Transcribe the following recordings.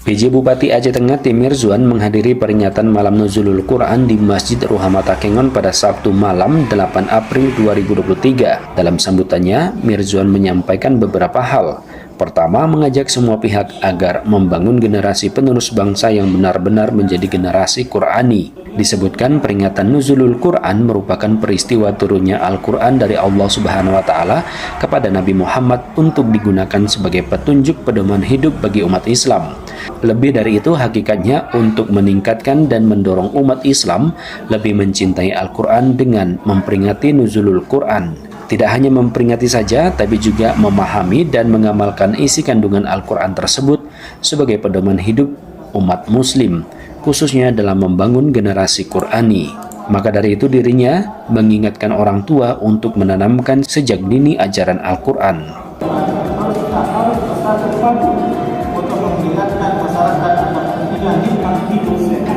PJ Bupati Aceh Tengah Tim Mirzuan menghadiri peringatan Malam Nuzulul Quran di Masjid Ruhama Takengon pada Sabtu malam 8 April 2023. Dalam sambutannya, Mirzuan menyampaikan beberapa hal. Pertama, mengajak semua pihak agar membangun generasi penerus bangsa yang benar-benar menjadi generasi Qurani. Disebutkan peringatan Nuzulul Quran merupakan peristiwa turunnya Al-Quran dari Allah Subhanahu wa Ta'ala kepada Nabi Muhammad untuk digunakan sebagai petunjuk pedoman hidup bagi umat Islam. Lebih dari itu, hakikatnya untuk meningkatkan dan mendorong umat Islam lebih mencintai Al-Quran dengan memperingati Nuzulul Quran. Tidak hanya memperingati saja, tapi juga memahami dan mengamalkan isi kandungan Al-Quran tersebut sebagai pedoman hidup umat Muslim, khususnya dalam membangun generasi Qurani. Maka dari itu dirinya mengingatkan orang tua untuk menanamkan sejak dini ajaran Al-Quran.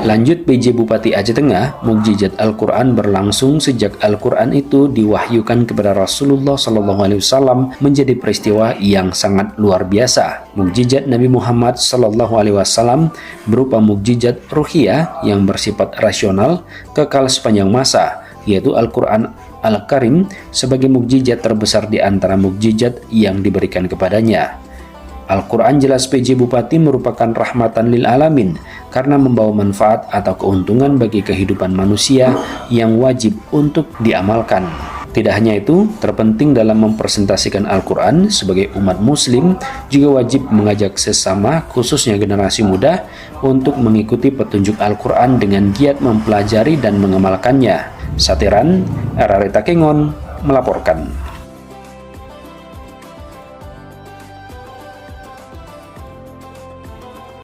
Lanjut PJ Bupati Aceh Tengah, mukjizat Al-Quran berlangsung sejak Al-Quran itu diwahyukan kepada Rasulullah SAW menjadi peristiwa yang sangat luar biasa. Mukjizat Nabi Muhammad SAW berupa mukjizat ruhiyah yang bersifat rasional kekal sepanjang masa, yaitu Al-Quran Al-Karim sebagai mukjizat terbesar di antara mukjizat yang diberikan kepadanya. Al-Quran jelas PJ Bupati merupakan rahmatan lil alamin karena membawa manfaat atau keuntungan bagi kehidupan manusia yang wajib untuk diamalkan. Tidak hanya itu, terpenting dalam mempresentasikan Al-Quran sebagai umat muslim juga wajib mengajak sesama khususnya generasi muda untuk mengikuti petunjuk Al-Quran dengan giat mempelajari dan mengamalkannya. Satiran, RRI Takengon melaporkan.